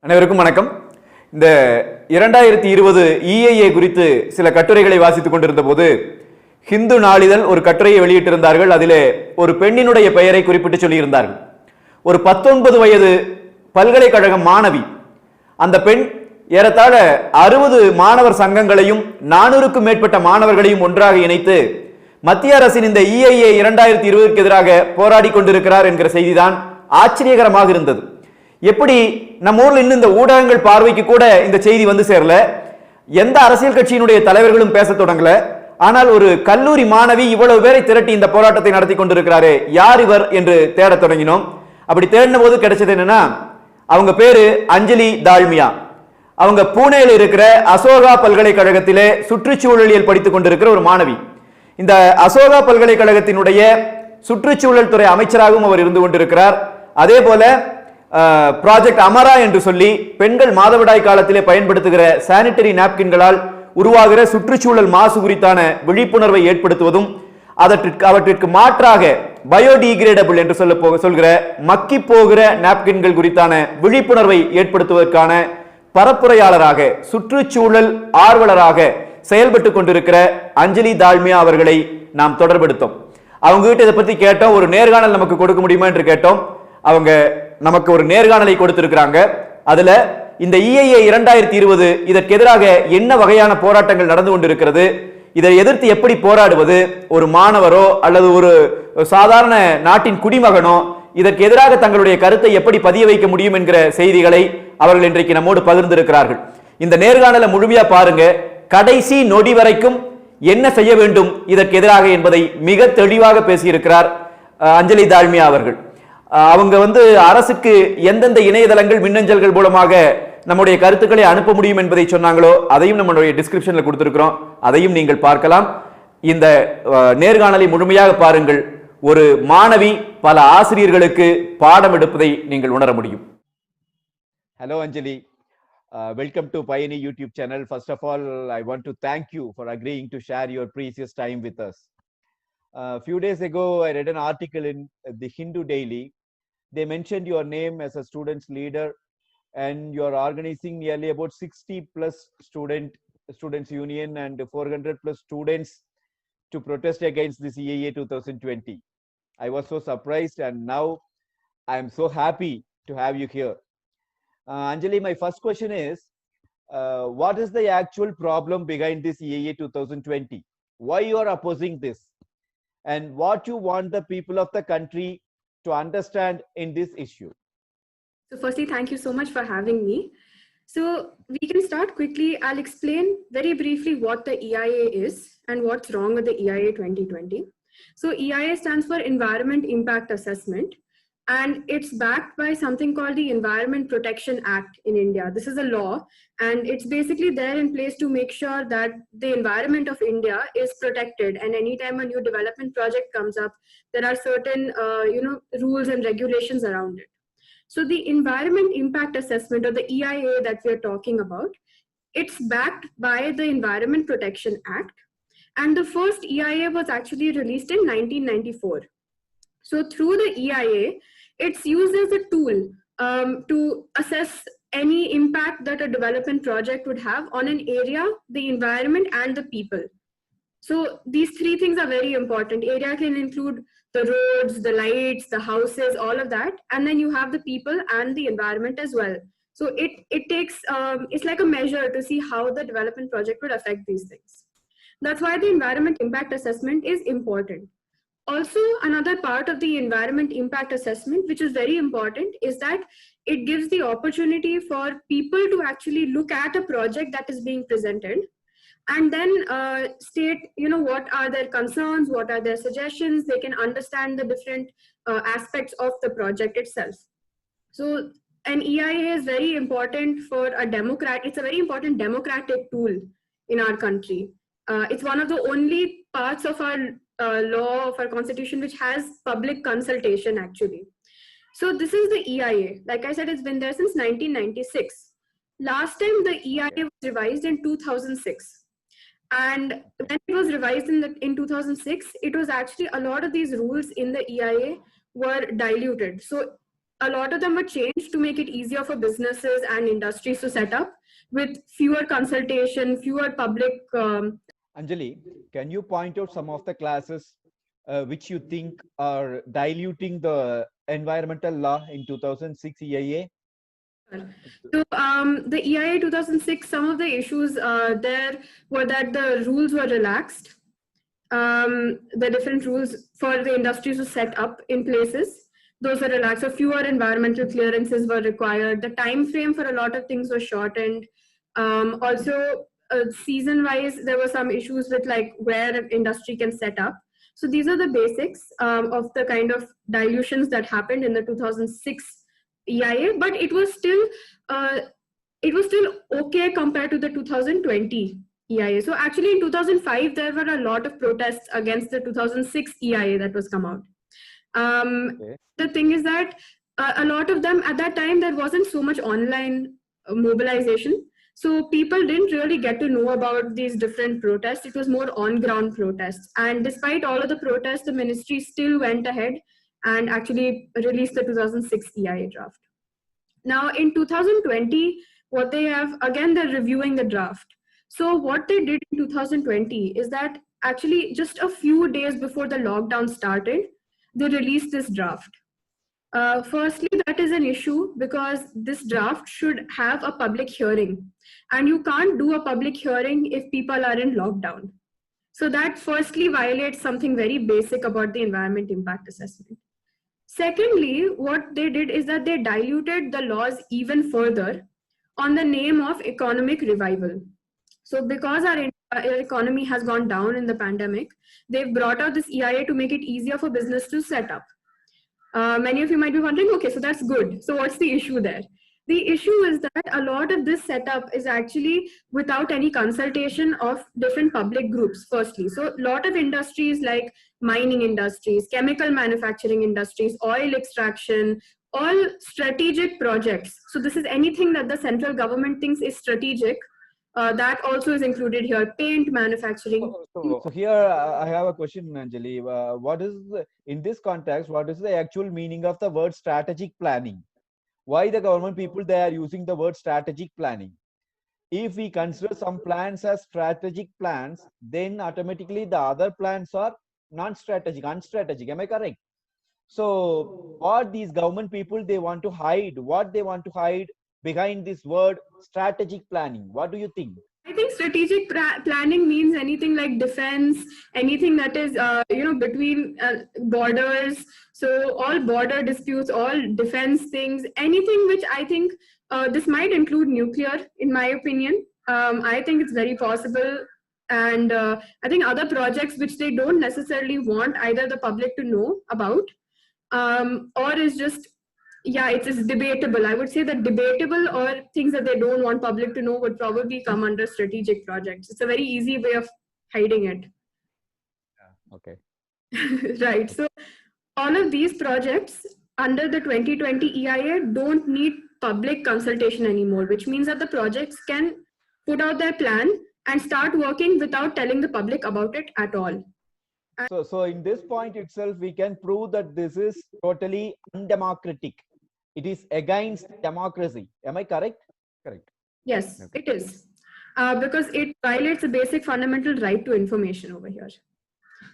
அனைவருக்கும் வணக்கம். இந்த 2020 EIA குறித்து சில கட்டுரைகளை வாசித்துக் கொண்டிருந்த போது ஹிந்து நாளிதழ் ஒரு கட்டுரையை வெளியிட்டிருந்தார்கள். அதிலே ஒரு பெண்ணினுடைய பெயரை குறிப்பிட்டு சொல்லியிருந்தார்கள். ஒரு 19 வயது பல்கலைக்கழக மாணவி. அந்த பெண் ஏறத்தாழ 60 மாணவர் சங்கங்களையும் 400க்கும் மேற்பட்ட மாணவர்களையும் ஒன்றாக இணைத்து மத்திய அரசின் இந்த EIA 2020க்கு எதிராக போராடி கொண்டிருக்கிறார் என்கிற செய்திதான் ஆச்சரியகரமாக இருந்தது. எப்படி நம்ம ஊர்ல இன்னும் இந்த ஊடகங்கள் பார்வைக்கு கூட இந்த செய்தி வந்து சேரல, எந்த அரசியல் கட்சியினுடைய தலைவர்களும் பேச தொடங்கல. ஆனால் ஒரு கல்லூரி மாணவி இவ்வளவு பேரை திரட்டி இந்த போராட்டத்தை நடத்தி கொண்டிருக்கிறாரே, யார் இவர் என்று தேட தொடங்கினோம். அப்படி தேடின போது கிடைச்சது என்னன்னா, அவங்க பேரு அஞ்சலி தால்மியா. அவங்க பூனேல இருக்கிற அசோகா பல்கலைக்கழகத்திலே சுற்றுச்சூழலியல் படித்துக் கொண்டிருக்கிற ஒரு மாணவி. இந்த அசோகா பல்கலைக்கழகத்தினுடைய சுற்றுச்சூழல் துறை அமைச்சராகவும் அவர் இருந்து கொண்டிருக்கிறார். அதே போல ப்ராஜெக்ட் அமரா என்று சொல்லி பெண்கள் மாதவிடாய் காலத்திலே பயன்படுத்துகிற சானிட்டரி நாப்கின்களால் உருவாகிற சுற்றுச்சூழல் மாசு குறித்தான விழிப்புணர்வை ஏற்படுத்துவதும் அவற்றிற்கு மாற்றாக பயோடிகிரேடபிள் என்று சொல்கிற மக்கி போகிற நாப்கின்கள் குறித்தான விழிப்புணர்வை ஏற்படுத்துவதற்கான பரப்புரையாளராக சுற்றுச்சூழல் ஆர்வலராக செயல்பட்டு கொண்டிருக்கிற அஞ்சலி தால்மியா அவர்களை நாம் தொடர்பெடுத்தோம். அவங்க கிட்ட இதை பத்தி கேட்டோம். ஒரு நேர்காணல் நமக்கு கொடுக்க முடியுமா என்று கேட்டோம். அவங்க நமக்கு ஒரு நேர்காணலை கொடுத்திருக்கிறாங்க. அதுல இந்த EIA 2020 இதற்கு எதிராக என்ன வகையான போராட்டங்கள் நடந்து கொண்டிருக்கிறது, இதை எதிர்த்து எப்படி போராடுவது, ஒரு மாணவரோ அல்லது ஒரு சாதாரண நாட்டின் குடிமகனோ இதற்கு எதிராக தங்களுடைய கருத்தை எப்படி பதிய வைக்க முடியும் என்கிற செய்திகளை அவர்கள் இன்றைக்கு நம்மோடு பகிர்ந்திருக்கிறார்கள். இந்த நேர்காணலை முழுமையா பாருங்க. கடைசி நொடி வரைக்கும் என்ன செய்ய வேண்டும் இதற்கு எதிராக என்பதை மிக தெளிவாக பேசியிருக்கிறார் அஞ்சலி தால்மியா அவர்கள். அவங்க அரசுக்கு எந்தெந்த இணையதளங்கள் மின்னஞ்சல்கள் மூலமாக நம்முடைய கருத்துக்களை அனுப்ப முடியும் என்பதை சொன்னாங்களோ அதையும் நம்மளுடைய டிஸ்கிரிப்ஷன்ல கொடுத்திருக்கிறோம். அதையும் நீங்கள் பார்க்கலாம். இந்த நேர்காணலை முழுமையாக பாருங்கள். ஒரு மாணவி பல ஆசிரியர்களுக்கு பாடம் எடுப்பதை நீங்கள் உணர முடியும். Hello Anjali, welcome to Pioneer YouTube channel. First of all, I want to thank you for agreeing to share your precious time with us. A few days ago, I read an article in the Hindu Daily. They mentioned your name as a students leader, and you are organizing nearly about 60 plus students union and 400 plus students to protest against this EIA 2020. I was so surprised, and now I am so happy to have you here. Anjali, my first question is, what is the actual problem behind this EIA 2020? Why you are opposing this? And what you want the people of the country to understand in this issue? So firstly, thank you so much for having me. So we can start quickly. I'll explain very briefly what the EIA is and what's wrong with the EIA 2020. So EIA stands for Environment Impact Assessment, and it's backed by something called the Environment Protection Act in India. This is a law, and it's basically there in place to make sure that the environment of India is protected. And anytime a new development project comes up, there are certain rules and regulations around it. So the Environment Impact Assessment, or the EIA that we're talking about, it's backed by the Environment Protection Act. And the first EIA was actually released in 1994. So through the EIA, it's used as a tool to assess any impact that a development project would have on an area, the environment, and the people. So these three things are very important. Area can include the roads, the lights, the houses, all of that. And then you have the people and the environment as well. So it takes, it's like a measure to see how the development project would affect these things. That's why the environment impact assessment is important. Also, another part of the environment impact assessment, which is very important, is that it gives the opportunity for people to actually look at a project that is being presented and then state, what are their concerns, what are their suggestions. They can understand the different aspects of the project itself. So an EIA is very important for it's a very important democratic tool in our country. It's one of the only parts of our law, of our constitution, which has public consultation actually. So this is the EIA. Like I said, it's been there since 1996. Last time the EIA was revised in 2006. And when it was revised in 2006, it was actually a lot of these rules in the EIA were diluted. So a lot of them were changed to make it easier for businesses and industries to set up with fewer consultation, fewer public. Anjali, can you point out some of the classes which you think are diluting the environmental law in 2006 EIA? So the EIA 2006, some of the issues there were that the rules were relaxed. The different rules for the industries to set up in places, those were relaxed. So fewer environmental clearances were required. The time frame for a lot of things was shortened. Also, season-wise, there were some issues with like where an industry can set up. So these are the basics of the kind of dilutions that happened in the 2006 EIA, but it was still okay compared to the 2020 EIA. So actually in 2005, there were a lot of protests against the 2006 EIA that was come out. Okay. The thing is that a lot of them at that time, there wasn't so much online mobilization. So people didn't really get to know about these different protests. It was more on-ground protests. And despite all of the protests, the ministry still went ahead and actually released the 2006 EIA draft. Now in 2020, what they have, again, they're reviewing the draft. So what they did in 2020 is that actually just a few days before the lockdown started, they released this draft. Firstly, that is an issue because this draft should have a public hearing, and you can't do a public hearing if people are in lockdown. So that firstly violates something very basic about the environment impact assessment. Secondly, what they did is that they diluted the laws even further on the name of economic revival. So because our economy has gone down in the pandemic, they've brought out this EIA to make it easier for business to set up. Many of you might be wondering, okay, so that's good. So what's the issue there? The issue is that a lot of this setup is actually without any consultation of different public groups, firstly. So a lot of industries like mining industries, chemical manufacturing industries, oil extraction, all strategic projects. So this is anything that the central government thinks is strategic. That also is included here, paint manufacturing. So here I have a question, Anjali. What is in this context? What is the actual meaning of the word strategic planning? Why the government people they are using the word strategic planning? If we consider some plans as strategic plans, then automatically the other plans are non-strategic, unstrategic. Am I correct? So what these government people they want to hide? What they want to hide behind this word strategic planning? What do you think? I think strategic planning means anything like defense, anything that is, between borders. So all border disputes, all defense things, anything which I think this might include nuclear, in my opinion. I think it's very possible. And I think other projects which they don't necessarily want either the public to know about or is just, yeah, it's debatable. I would say that debatable or things that they don't want public to know would probably come under strategic projects. It's a very easy way of hiding it. Yeah. Okay. Right. So all of these projects under the 2020 EIA don't need public consultation anymore, which means that the projects can put out their plan and start working without telling the public about it at all. So in this point itself, we can prove that this is totally undemocratic. It is against democracy. Am I correct? Correct. Yes, Okay. it is. Because it violates a basic fundamental right to information over here.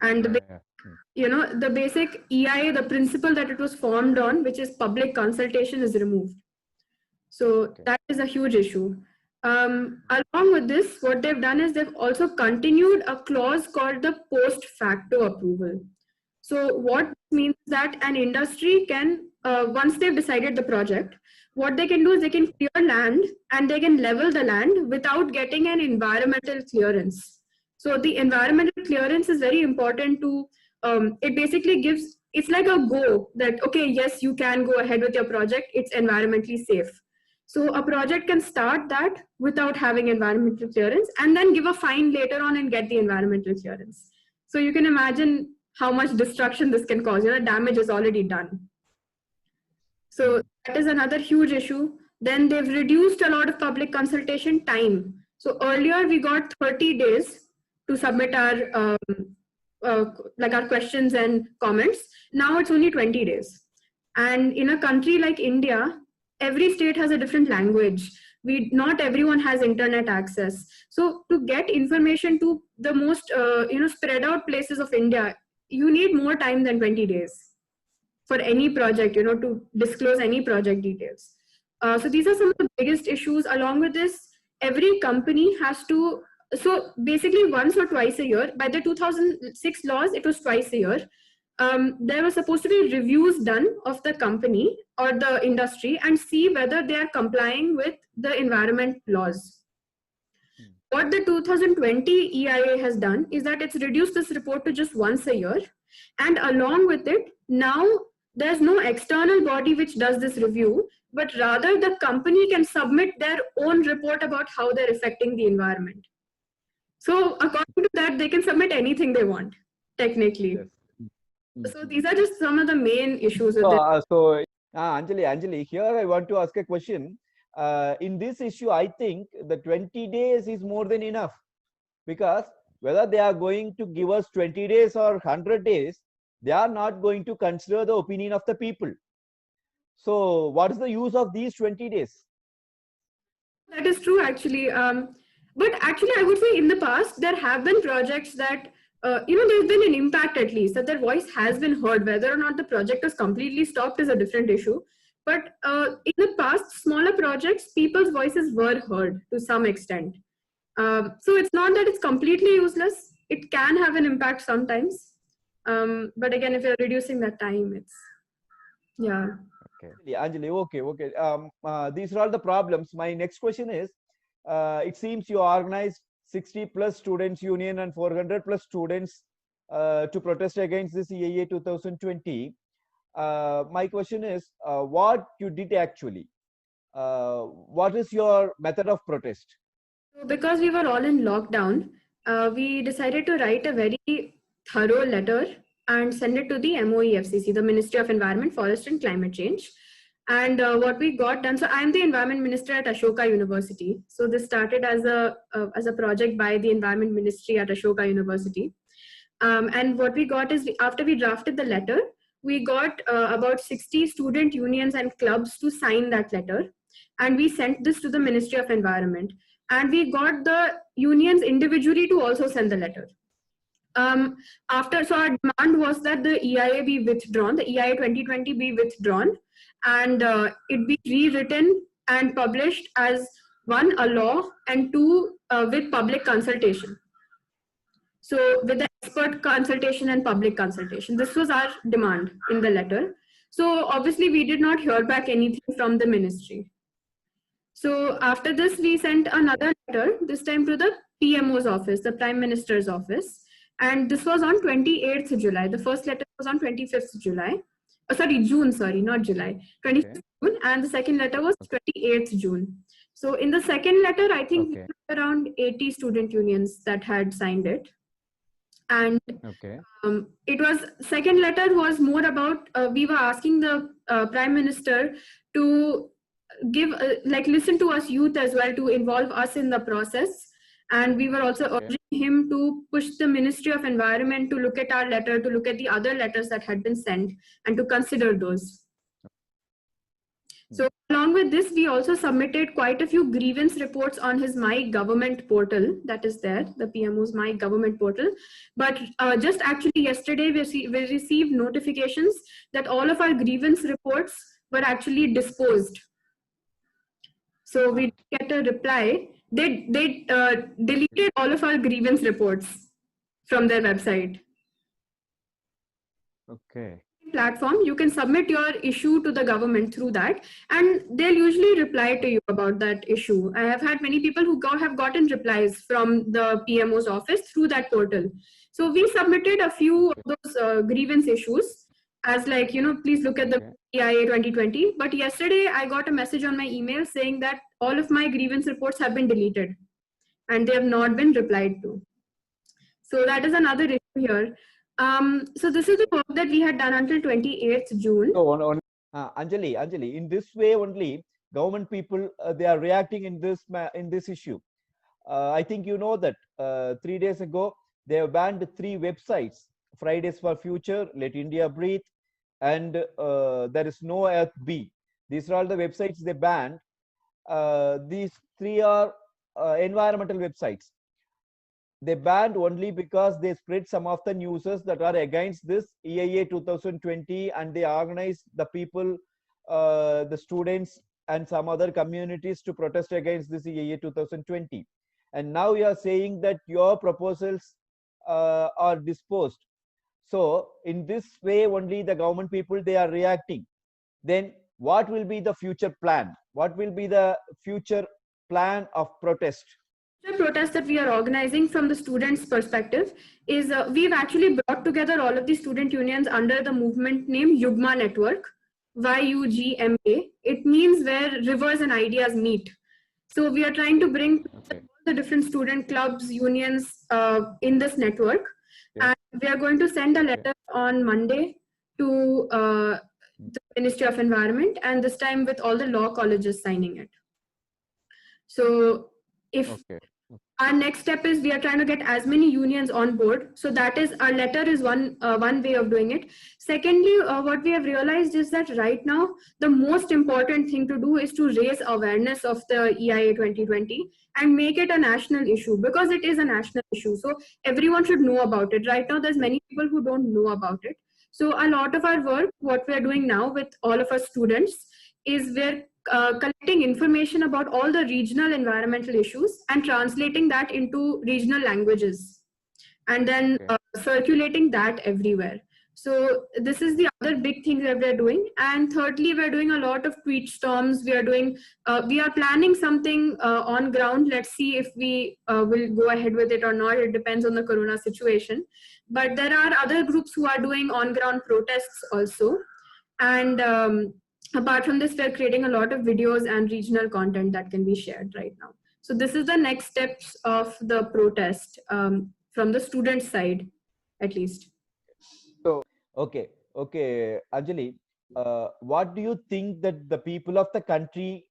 And the basic EIA, the principle that it was formed on, which is public consultation, is removed. So that is a huge issue. Along with this, what they've done is they've also continued a clause called the post facto approval. So what means that an industry can, once they've decided the project, what they can do is they can clear land and they can level the land without getting an environmental clearance. So the environmental clearance is very important to, it basically gives, it's like a go that, okay, yes, you can go ahead with your project, it's environmentally safe. So a project can start that without having environmental clearance and then give a fine later on and get the environmental clearance. So you can imagine how much destruction this can cause. Damage is already done. So that is another huge issue. Then they've reduced a lot of public consultation time. So earlier we got 30 days to submit our questions and comments. Now it's only 20 days. And in a country like India, every state has a different language. Not everyone has internet access. So to get information to the most spread out places of India, you need more time than 20 days for any project, to disclose any project details. So these are some of the biggest issues. Along with this, every company has to, so basically once or twice a year, by the 2006 laws, it was twice a year. There were supposed to be reviews done of the company or the industry and see whether they are complying with the environment laws. What the 2020 EIA has done is that it's reduced this report to just once a year. And along with it, now there's no external body which does this review, but rather the company can submit their own report about how they're affecting the environment. So according to that, they can submit anything they want, technically. Yes. So these are just some of the main issues with it. Anjali, here I want to ask a question. In this issue, I think the 20 days is more than enough, because whether they are going to give us 20 days or 100 days, they are not going to consider the opinion of the people. So what is the use of these 20 days? That is true, actually. But actually, I would say in the past, there have been projects that, there's been an impact at least, that their voice has been heard. Whether or not the project was completely stopped is a different issue. But in the past, smaller projects, people's voices were heard to some extent. So it's not that it's completely useless. It can have an impact sometimes. But again, if you're reducing that time, it's, yeah. Okay, Anjali, okay. These are all the problems. My next question is, it seems you organized 60 plus students union and 400 plus students to protest against this EIA 2020. My question is, what you did actually? What is your method of protest? Because we were all in lockdown, we decided to write a very thorough letter and send it to the MOEFCC, the Ministry of Environment, Forest and Climate Change. And what we got done, so I'm the Environment Minister at Ashoka University. So this started as a project by the Environment Ministry at Ashoka University. And what we got is, after we drafted the letter, we got about 60 student unions and clubs to sign that letter. And we sent this to the Ministry of Environment. And we got the unions individually to also send the letter. So our demand was that the EIA be withdrawn, the EIA 2020 be withdrawn, and it be rewritten and published as, one, a law, and two, with public consultation. So with the expert consultation and public consultation, this was our demand in the letter. So obviously we did not hear back anything from the ministry. So after this, we sent another letter, this time to the PMO's office, the Prime Minister's office. And this was on 28th July. The first letter was on 25th July. June, not July. 25th June. And the second letter was 28th June. So in the second letter, I think we had around 80 student unions that had signed it. And it was, second letter was more about, we were asking the Prime Minister to give, listen to us youth as well, to involve us in the process. And we were also urging him to push the Ministry of Environment to look at our letter, to look at the other letters that had been sent, and to consider those. So along with this, we also submitted quite a few grievance reports on his My Government portal that is there, the PMO's My Government portal. But just actually yesterday, we received notifications that all of our grievance reports were actually disposed. So we get a reply. They deleted all of our grievance reports from their website. Okay. Platform, you can submit your issue to the government through that, and they'll usually reply to you about that issue. I have had many people who have gotten replies from the PMO's office through that portal. So we submitted a few of those grievance issues as please look at the EIA 2020. But yesterday I got a message on my email saying that all of my grievance reports have been deleted and they have not been replied to. So that is another issue here. So this is the work that we had done until 28th June. So Anjali, in this way only, government people, they are reacting in this issue. I think you know that 3 days ago, they have banned 3 websites: Fridays for Future, Let India Breathe, and there is no Earth B. These are all the websites they banned. These three are environmental websites. They banned only because they spread some of the newses that are against this EIA 2020, and they organized the people, the students and some other communities to protest against this EIA 2020. And now you are saying that your proposals are disposed. So in this way only the government people, they are reacting. Then what will be the future plan? What will be the future plan of protest? The protest that we are organizing from the students' perspective is we've actually brought together all of the student unions under the movement name Yugma Network, YUGMA. It means where rivers and ideas meet. So we are trying to bring Okay. the different student clubs, unions in this network. Yeah. And we are going to send a letter on Monday to the Ministry of Environment, and this time with all the law colleges signing it. So if Okay. our next step is we are trying to get as many unions on board. So that is, our letter is one way of doing it. Secondly, what we have realized is that right now, the most important thing to do is to raise awareness of the EIA 2020 and make it a national issue, because it is a national issue. So everyone should know about it. Right now, there's many people who don't know about it. So a lot of our work, what we're doing now with all of our students, is we're collecting information about all the regional environmental issues and translating that into regional languages, and then circulating that everywhere. So this is the other big thing that we're doing. And thirdly, we're doing a lot of tweet storms. We are planning something on ground. Let's see if we will go ahead with it or not. It depends on the corona situation. But there are other groups who are doing on-ground protests also. And apart from this, we're creating a lot of videos and regional content that can be shared right now. So this is the next steps of the protest from the student side, at least. Okay, Anjali, what do you think that the people of the country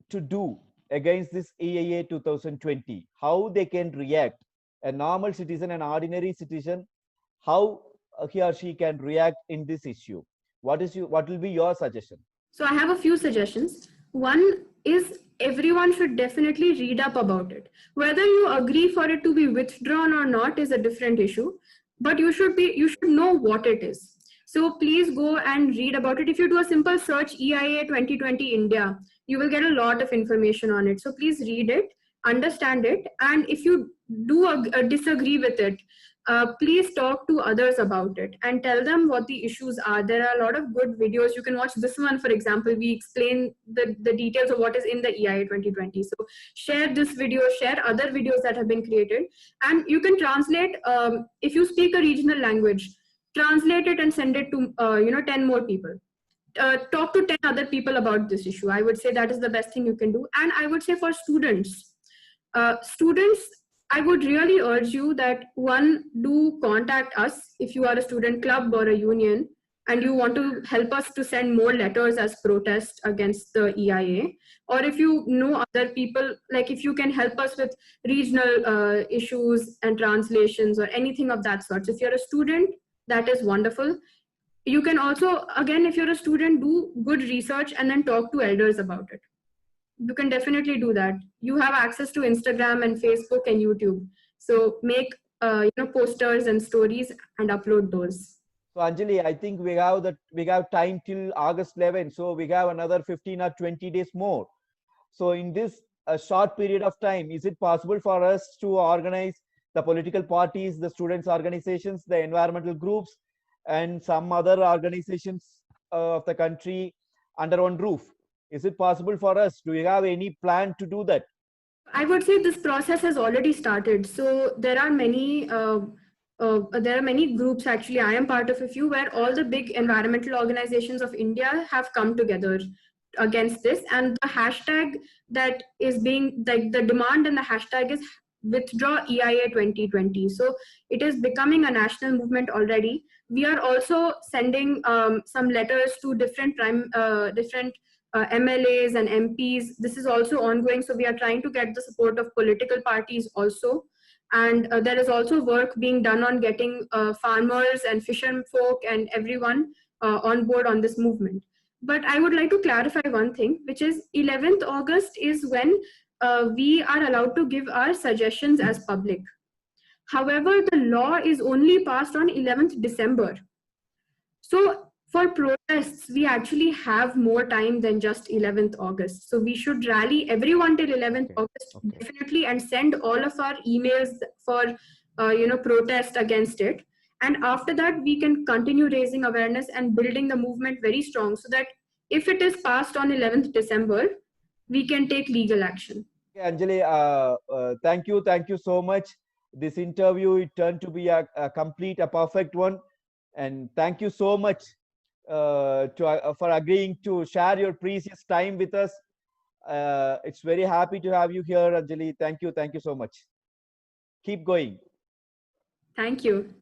to do against this EIA 2020? How they can react? A normal citizen, an ordinary citizen, how he or she can react in this issue? What will be your suggestion? So I have a few suggestions. One is everyone should definitely read up about it. Whether you agree for it to be withdrawn or not is a different issue, but you should know what it is. So please go and read about it. If you do a simple search EIA 2020 India, you will get a lot of information on it. So please read it, understand it, and if you do disagree with it, please talk to others about it and tell them what the issues are. There are a lot of good videos. You can watch this one, for example. We explain the details of what is in the EIA 2020. So share this video, share other videos that have been created. And you can translate, if you speak a regional language, translate it and send it to 10 more people. Talk to 10 other people about this issue. I would say that is the best thing you can do. And I would say for students, I would really urge you that one, do contact us if you are a student club or a union and you want to help us to send more letters as protest against the EIA. Or if you know other people, like if you can help us with regional issues and translations or anything of that sort. So if you're a student, that is wonderful. You can also, again, if you're a student, do good research and then talk to elders about it. You can definitely do that. You have access to Instagram and Facebook and YouTube. So make posters and stories and upload those. So Anjali, I think we have time till August 11. So we have another 15 or 20 days more. So in this short period of time, is it possible for us to organize the political parties, the students organizations, the environmental groups, and some other organizations of the country under one roof? Is it possible for us? Do you have any plan to do that? I would say this process has already started. So there are many groups, actually. I am part of a few, where all the big environmental organizations of India have come together against this. And the hashtag that is being, like, the demand and the hashtag is withdraw EIA 2020. So it is becoming a national movement already. We are also sending some letters to different MLAs and MPs. This is also ongoing. So we are trying to get the support of political parties also. And there is also work being done on getting farmers and fishermen folk and everyone on board on this movement. But I would like to clarify one thing, which is 11th August is when we are allowed to give our suggestions as public. However, the law is only passed on 11th December. So for protests, we actually have more time than just 11th August. So we should rally everyone till 11th August, definitely, and send all of our emails for, protest against it. And after that, we can continue raising awareness and building the movement very strong so that if it is passed on 11th December, we can take legal action. Anjali, thank you so much. This interview, it turned to be a perfect one. And thank you so much for agreeing to share your precious time with us. It's very happy to have you here, Anjali. Thank you so much. Keep going. Thank you.